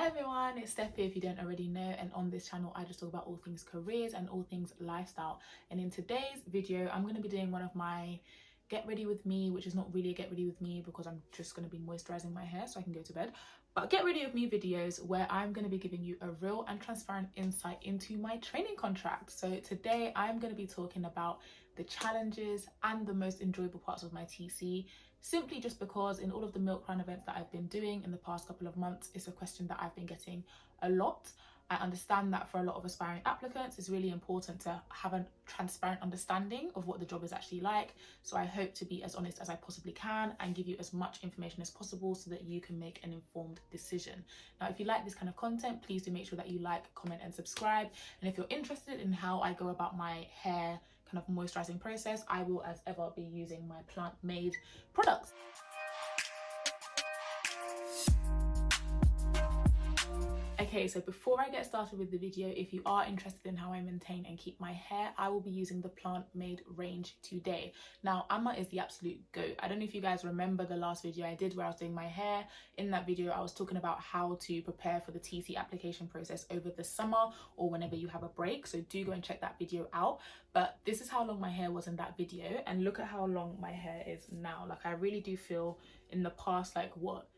Hi everyone, it's Steph here if you don't already know, and on this channel I just talk about all things careers and all things lifestyle. And in today's video I'm going to be doing one of my get ready with me, which is not really a get ready with me because I'm just going to be moisturizing my hair so I can go to bed, but get ready with me videos where I'm going to be giving you a real and transparent insight into my training contract. So today I'm going to be talking about the challenges and the most enjoyable parts of my TC, simply just because in all of the milk run events that I've been doing in the past couple of months, it's a question that I've been getting a lot. I understand that for a lot of aspiring applicants, it's really important to have a transparent understanding of what the job is actually like. So I hope to be as honest as I possibly can and give you as much information as possible so that you can make an informed decision. Now, if you like this kind of content, please do make sure that you like, comment and subscribe. And if you're interested in how I go about my hair kind of moisturizing process, I will as ever be using my plant-made products. Okay, so before I get started with the video, if you are interested in how I maintain and keep my hair, I will be using the plant-made range today. Now, Amma is the absolute goat. I don't know if you guys remember the last video I did where I was doing my hair. In that video, I was talking about how to prepare for the TC application process over the summer or whenever you have a break. So do go and check that video out. But this is how long my hair was in that video, and look at how long my hair is now. Like, I really do feel in the past, like, what,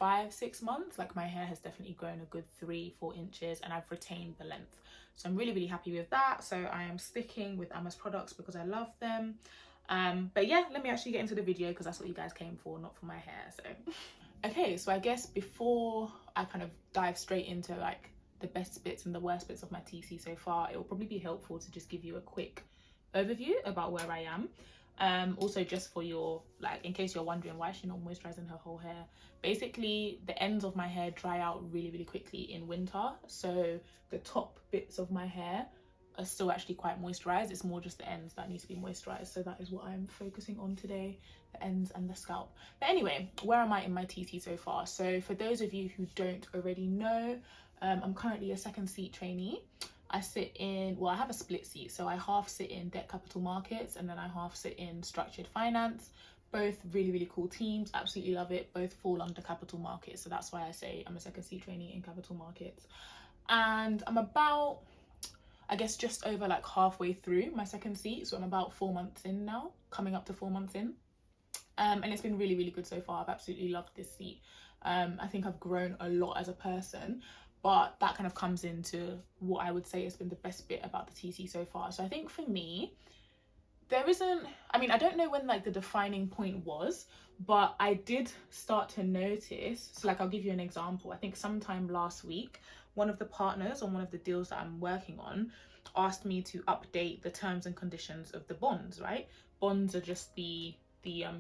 5-6 months, like my hair has definitely grown a good 3-4 inches and I've retained the length. So I'm really happy with that. So I am sticking with Amma's products because I love them. But yeah, let me actually get into the video because that's what you guys came for, not for my hair. So okay, so I guess before I kind of dive straight into like the best bits and the worst bits of my TC so far, it will probably be helpful to just give you a quick overview about where I am. Also, just for your, like, in case you're wondering why she's not moisturizing her whole hair, basically the ends of my hair dry out really quickly in winter, so the top bits of my hair are still actually quite moisturized. It's more just the ends that need to be moisturized, so that is what I'm focusing on today, the ends and the scalp. But anyway, where am I in my TC so far? So for those of you who don't already know, I'm currently a second seat trainee. I sit in, well, I have a split seat, so I half sit in debt capital markets and then I half sit in structured finance. Both really cool teams, absolutely love it. Both fall under capital markets, so that's why I say I'm a second seat trainee in capital markets. And I'm about, I guess, just over like halfway through my second seat, so I'm about 4 months in now, coming up to 4 months in. And it's been really good so far. I've absolutely loved this seat. I think I've grown a lot as a person, but that kind of comes into what I would say has been the best bit about the TC so far. So I think for me, there isn't, I mean, I don't know when like the defining point was, but I did start to notice, so like I'll give you an example. I think sometime last week, one of the partners on one of the deals that I'm working on asked me to update the terms and conditions of the bonds, right? Bonds are just the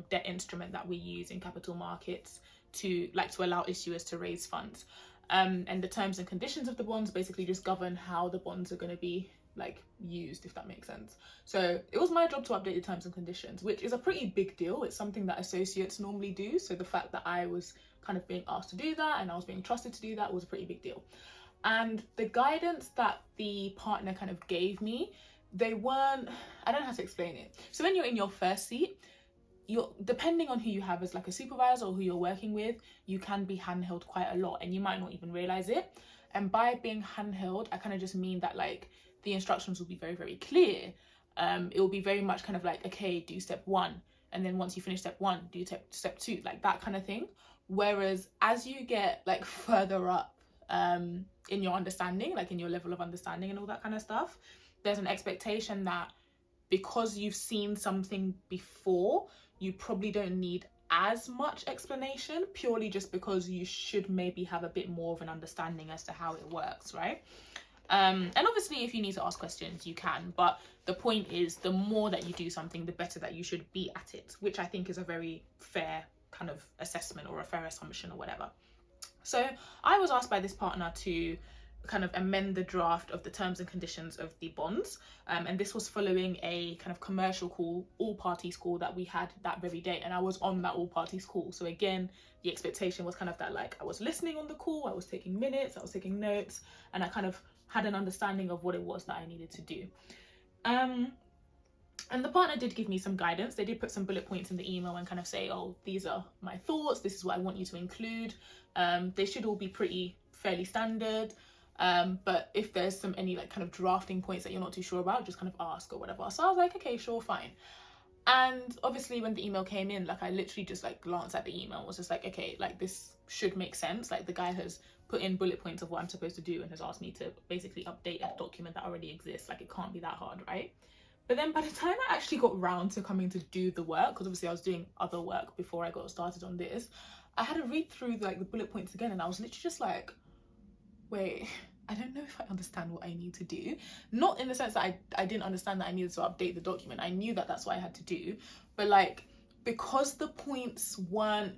debt instrument that we use in capital markets to allow issuers to raise funds. And the terms and conditions of the bonds basically just govern how the bonds are going to be like used, if that makes sense. So it was my job to update the terms and conditions, which is a pretty big deal. It's something that associates normally do. So the fact that I was kind of being asked to do that and I was being trusted to do that was a pretty big deal. And the guidance that the partner kind of gave me, they weren't, I don't know how to explain it. So when you're in your first seat, you're, depending on who you have as like a supervisor or who you're working with, you can be handheld quite a lot and you might not even realize it. And by being handheld, I kind of just mean that like the instructions will be very clear. It will be very much kind of like, okay, do step 1, and then once you finish step 1, do step 2, like that kind of thing. Whereas as you get like further up in your understanding, like in your level of understanding and all that kind of stuff, there's an expectation that because you've seen something before, you probably don't need as much explanation, purely just because you should maybe have a bit more of an understanding as to how it works, right? And obviously if you need to ask questions, you can, but the point is the more that you do something, the better that you should be at it, which I think is a very fair kind of assessment or a fair assumption or whatever. So I was asked by this partner to kind of amend the draft of the terms and conditions of the bonds, and this was following a kind of commercial call, all parties call that we had that very day, and I was on that all parties call. So again, the expectation was kind of that like I was listening on the call, I was taking minutes, I was taking notes, and I kind of had an understanding of what it was that I needed to do. And the partner did give me some guidance. They did put some bullet points in the email and kind of say, oh, these are my thoughts, this is what I want you to include. They should all be pretty fairly standard. But if there's any like kind of drafting points that you're not too sure about, just kind of ask or whatever. So I was like, okay, sure, fine. And obviously when the email came in, like I literally just like glanced at the email and was just like, okay, like this should make sense. Like the guy has put in bullet points of what I'm supposed to do and has asked me to basically update a document that already exists. Like it can't be that hard, right? But then by the time I actually got round to coming to do the work, because obviously I was doing other work before I got started on this, I had to read through like the bullet points again, and I was literally just like, wait, I don't know if I understand what I need to do. Not in the sense that I didn't understand that I needed to update the document. I knew that that's what I had to do. But like, because the points weren't,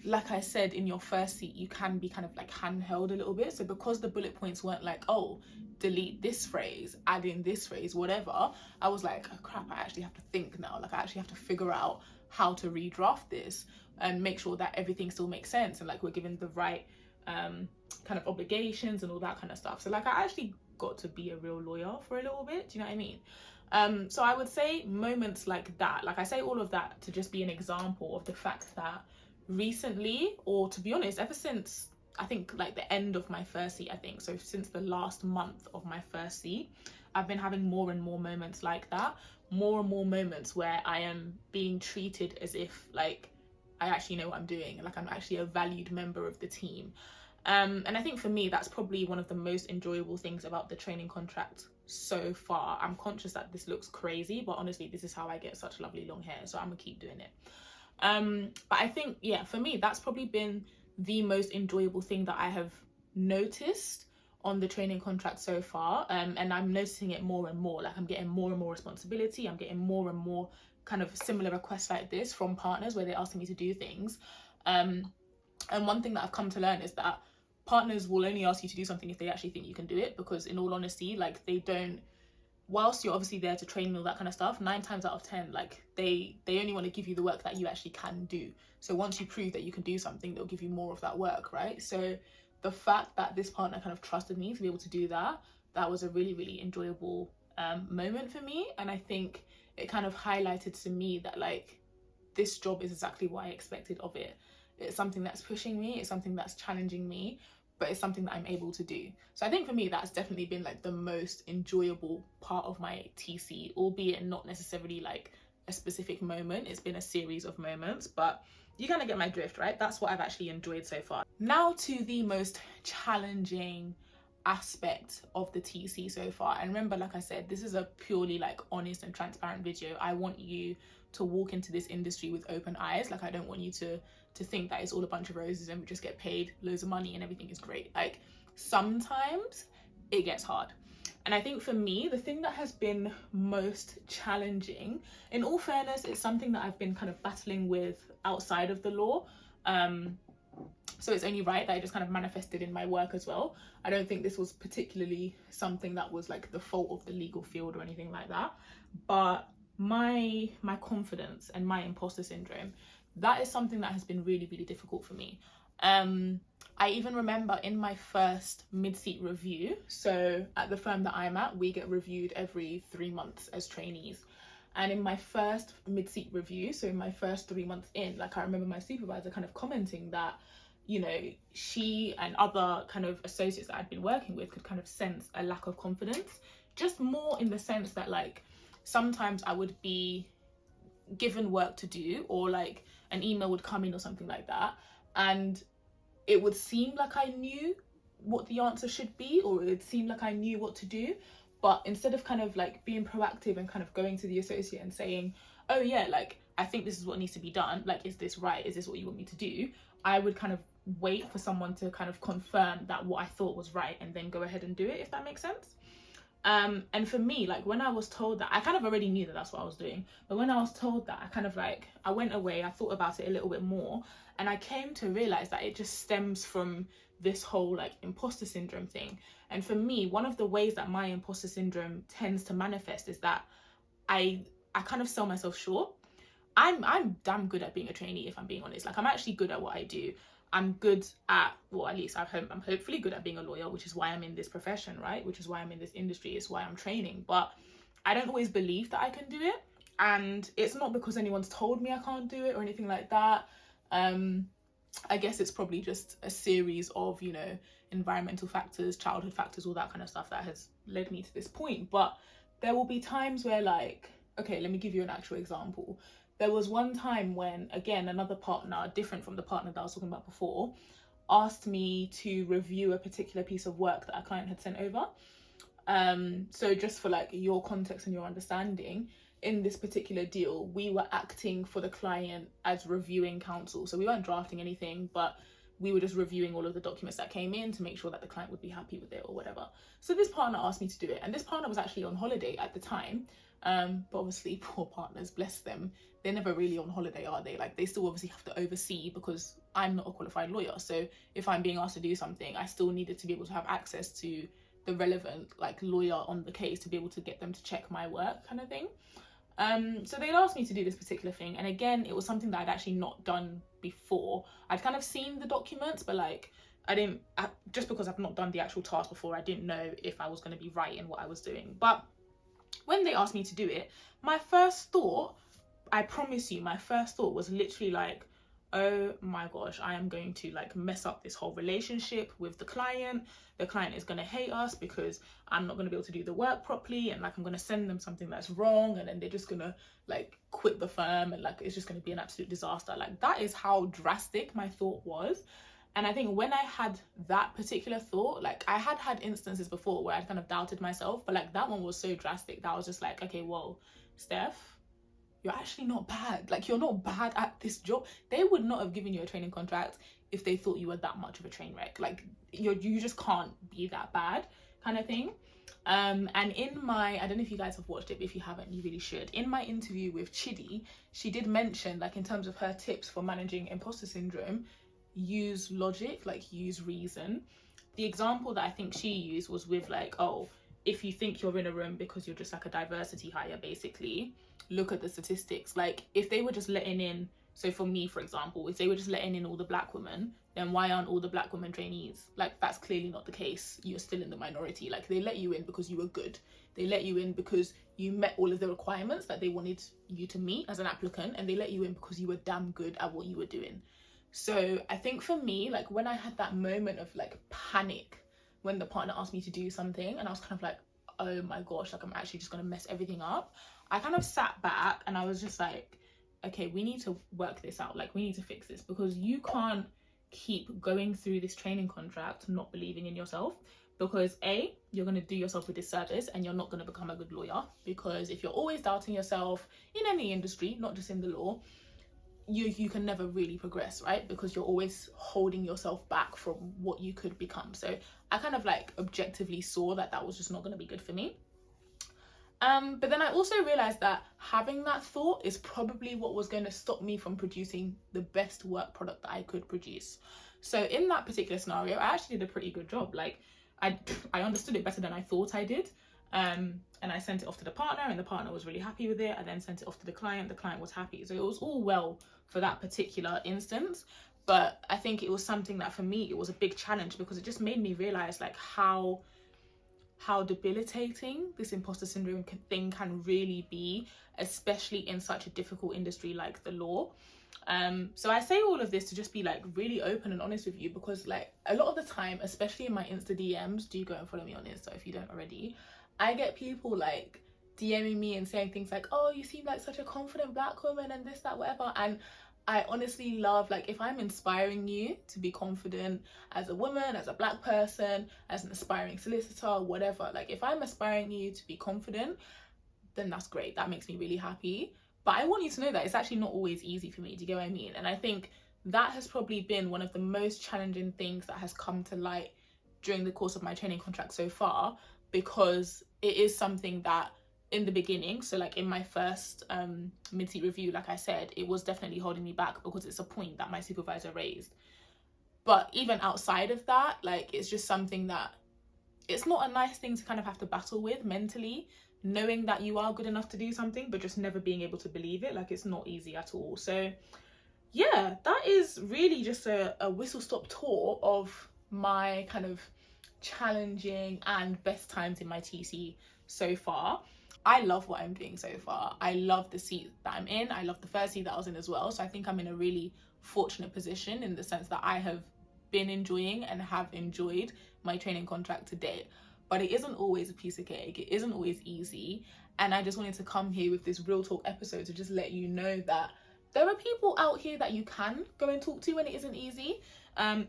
like I said, in your first seat, you can be kind of like handheld a little bit. So because the bullet points weren't like, oh, delete this phrase, add in this phrase, whatever, I was like, oh, crap, I actually have to think now. Like I actually have to figure out how to redraft this and make sure that everything still makes sense and like we're given the right kind of obligations and all that kind of stuff. So like I actually got to be a real lawyer for a little bit, do you know what I mean? So I would say moments like that, like I say all of that to just be an example of the fact that recently, or to be honest, ever since I think like the end of my first seat, I think so since the last month of my first seat, I've been having more and more moments like that, more and more moments where I am being treated as if like I actually know what I'm doing, like I'm actually a valued member of the team. And I think for me, that's probably one of the most enjoyable things about the training contract so far. I'm conscious that this looks crazy, but honestly, this is how I get such lovely long hair, so I'm gonna keep doing it. But I think, yeah, for me, that's probably been the most enjoyable thing that I have noticed on the training contract so far. And I'm noticing it more and more, like I'm getting more and more responsibility. I'm getting more and more kind of similar requests like this from partners where they're asking me to do things. And one thing that I've come to learn is that partners will only ask you to do something if they actually think you can do it, because in all honesty, like they don't, whilst you're obviously there to train and all that kind of stuff, 9 times out of 10, like they only want to give you the work that you actually can do. So once you prove that you can do something, they'll give you more of that work, right? So the fact that this partner kind of trusted me to be able to do that, that was a really, really enjoyable moment for me. And I think it kind of highlighted to me that like this job is exactly what I expected of it. It's something that's pushing me, it's something that's challenging me, but it's something that I'm able to do. So I think for me, that's definitely been like the most enjoyable part of my TC, albeit not necessarily like a specific moment. It's been a series of moments, but you kind of get my drift, right? That's what I've actually enjoyed so far. Now to the most challenging aspect of the TC so far. And remember, like I said, this is a purely like honest and transparent video. I want you to walk into this industry with open eyes. Like I don't want you to think that it's all a bunch of roses and we just get paid loads of money and everything is great. Like sometimes it gets hard. And I think for me, the thing that has been most challenging, in all fairness, it's something that I've been kind of battling with outside of the law. So it's only right that I just kind of manifested in my work as well. I don't think this was particularly something that was like the fault of the legal field or anything like that. But my confidence and my imposter syndrome, that is something that has been really, really difficult for me. I even remember in my first mid-seat review, so at the firm that I'm at, we get reviewed every 3 months as trainees. And in my first mid-seat review, so in my first 3 months in, like I remember my supervisor kind of commenting that, you know, she and other kind of associates that I'd been working with could kind of sense a lack of confidence, just more in the sense that like sometimes I would be given work to do, or like an email would come in or something like that, and it would seem like I knew what the answer should be, or it would seem like I knew what to do, but instead of kind of like being proactive and kind of going to the associate and saying, oh yeah, like I think this is what needs to be done, like is this right, is this what you want me to do, I would kind of wait for someone to kind of confirm that what I thought was right and then go ahead and do it, if that makes sense. And for me, like when I was told that, I kind of already knew that that's what I was doing, but when I was told that, I kind of like, I went away, I thought about it a little bit more, and I came to realize that it just stems from this whole like imposter syndrome thing. And for me, one of the ways that my imposter syndrome tends to manifest is that I kind of sell myself short. I'm damn good at being a trainee, if I'm being honest. Like I'm actually good at what I do. I'm good at, well, at least I'm hopefully good at being a lawyer, which is why I'm in this profession, right? Which is why I'm in this industry, it's why I'm training. But I don't always believe that I can do it. And it's not because anyone's told me I can't do it or anything like that. I guess it's probably just a series of, you know, environmental factors, childhood factors, all that kind of stuff that has led me to this point. But there will be times where, like, okay, let me give you an actual example. There was one time when, again, another partner, different from the partner that I was talking about before, asked me to review a particular piece of work that a client had sent over. So just for like your context and your understanding, in this particular deal, we were acting for the client as reviewing counsel. So we weren't drafting anything, but we were just reviewing all of the documents that came in to make sure that the client would be happy with it or whatever. So this partner asked me to do it, and this partner was actually on holiday at the time. But obviously, poor partners, bless them, they're never really on holiday, are they? Like, they still obviously have to oversee, because I'm not a qualified lawyer. So if I'm being asked to do something, I still needed to be able to have access to the relevant like lawyer on the case to be able to get them to check my work, kind of thing. So they'd asked me to do this particular thing, and again, it was something that I'd actually not done before. I'd kind of seen the documents, but like just because I've not done the actual task before, I didn't know if I was going to be right in what I was doing. But when they asked me to do it, my first thought, I promise you, my first thought was literally like, oh my gosh, I am going to like mess up this whole relationship with the client. The client is going to hate us because I'm not going to be able to do the work properly, and like I'm going to send them something that's wrong, and then they're just going to like quit the firm, and like it's just going to be an absolute disaster. Like, that is how drastic my thought was. And I think when I had that particular thought, like I had instances before where I'd kind of doubted myself, but like that one was so drastic that I was just like, okay, whoa, Steph, you're actually not bad. Like, you're not bad at this job. They would not have given you a training contract if they thought you were that much of a train wreck. Like, you just can't be that bad, kind of thing. And in my, I don't know if you guys have watched it, but if you haven't, you really should. In my interview with Chidi, she did mention, like, in terms of her tips for managing imposter syndrome, use logic, like use reason. The example that I think she used was with like, oh, if you think you're in a room because you're just like a diversity hire, basically, look at the statistics. Like, if they were just letting in, so for me, for example, if they were just letting in all the black women, then why aren't all the black women trainees? Like, that's clearly not the case. You're still in the minority. Like, they let you in because you were good. They let you in because you met all of the requirements that they wanted you to meet as an applicant, and they let you in because you were damn good at what you were doing. So I think for me, like when I had that moment of like panic when the partner asked me to do something, and I was kind of like, oh my gosh, like I'm actually just gonna mess everything up, I kind of sat back and I was just like, okay, we need to work this out. Like, we need to fix this, because you can't keep going through this training contract not believing in yourself, because A, you're going to do yourself a disservice and you're not going to become a good lawyer. Because if you're always doubting yourself in any industry, not just in the law, you can never really progress, right? Because you're always holding yourself back from what you could become. So I kind of like objectively saw that that was just not going to be good for me. But then I also realized that having that thought is probably what was going to stop me from producing the best work product that I could produce. So in that particular scenario, I actually did a pretty good job. Like, I understood it better than I thought I did. And I sent it off to the partner, and the partner was really happy with it. I then sent it off to the client was happy. So it was all well for that particular instance. But I think it was something that for me, it was a big challenge, because it just made me realize like how debilitating this imposter syndrome thing can really be, especially in such a difficult industry like the law. So I say all of this to just be like really open and honest with you, because like a lot of the time, especially in my Insta DMs, do go and follow me on Insta if you don't already, I get people like DMing me and saying things like, oh, you seem like such a confident black woman and this, that, whatever. And I honestly love, like, if I'm inspiring you to be confident as a woman, as a black person, as an aspiring solicitor, whatever, like if I'm aspiring you to be confident, then that's great. That makes me really happy. But I want you to know that it's actually not always easy for me. Do you get what I mean? And I think that has probably been one of the most challenging things that has come to light during the course of my training contract so far, because it is something that in the beginning, so like in my first mid-seat review, like I said, it was definitely holding me back because it's a point that my supervisor raised. But even outside of that, like it's just something that it's not a nice thing to kind of have to battle with mentally, knowing that you are good enough to do something but just never being able to believe it. Like, it's not easy at all. So yeah, that is really just a whistle-stop tour of my kind of challenging and best times in my TC so far. I love what I'm doing so far. I love the seat that I'm in. I love the first seat that I was in as well. So I think I'm in a really fortunate position in the sense that I have been enjoying and have enjoyed my training contract to date. But it isn't always a piece of cake. It isn't always easy. And I just wanted to come here with this real talk episode to just let you know that there are people out here that you can go and talk to when it isn't easy.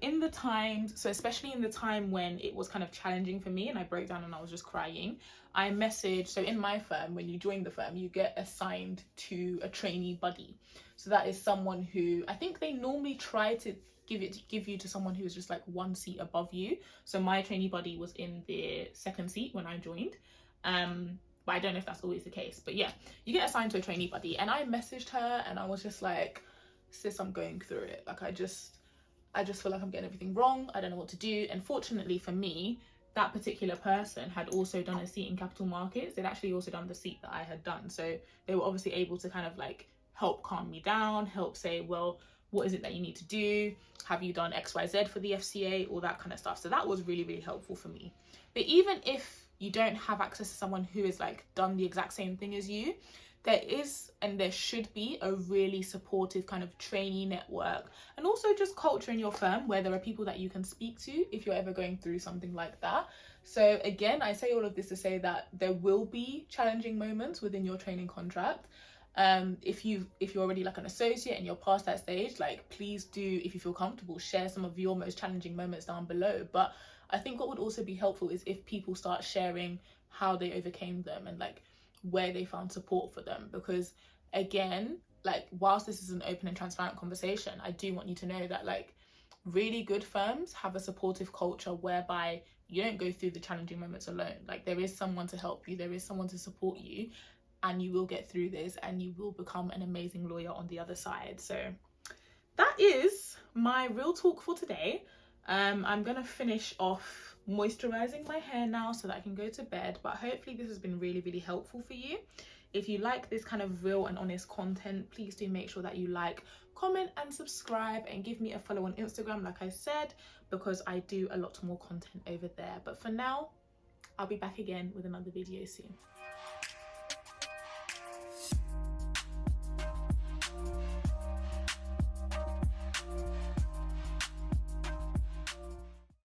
In the times, so especially in the time when it was kind of challenging for me and I broke down and I was just crying, I messaged, so in my firm, when you join the firm, you get assigned to a trainee buddy. So that is someone who, I think they normally try to give you to someone who's just like one seat above you. So my trainee buddy was in the second seat when I joined. But I don't know if that's always the case. But yeah, you get assigned to a trainee buddy. And I messaged her and I was just like, sis, I'm going through it. Like, I just feel like I'm getting everything wrong. I don't know what to do. And fortunately for me, that particular person had also done a seat in capital markets. They'd actually also done the seat that I had done. So they were obviously able to kind of like help calm me down, help say, well, what is it that you need to do? Have you done XYZ for the FCA? All that kind of stuff. So that was really, really helpful for me. But even if you don't have access to someone who has like done the exact same thing as you, there is and there should be a really supportive kind of trainee network, and also just culture in your firm where there are people that you can speak to if you're ever going through something like that. So again, I say all of this to say that there will be challenging moments within your training contract. If you're already like an associate and you're past that stage, like, please do, if you feel comfortable, share some of your most challenging moments down below. But I think what would also be helpful is if people start sharing how they overcame them and like where they found support for them. Because again, like, whilst this is an open and transparent conversation, I do want you to know that like really good firms have a supportive culture whereby you don't go through the challenging moments alone. Like, there is someone to help you, there is someone to support you, and you will get through this and you will become an amazing lawyer on the other side. So that is my real talk for today. I'm gonna finish off moisturizing my hair now so that I can go to bed, but hopefully this has been really, really helpful for you. If you like this kind of real and honest content, please do make sure that you like, comment and subscribe, and give me a follow on Instagram, like I said, because I do a lot more content over there. But for now, I'll be back again with another video soon.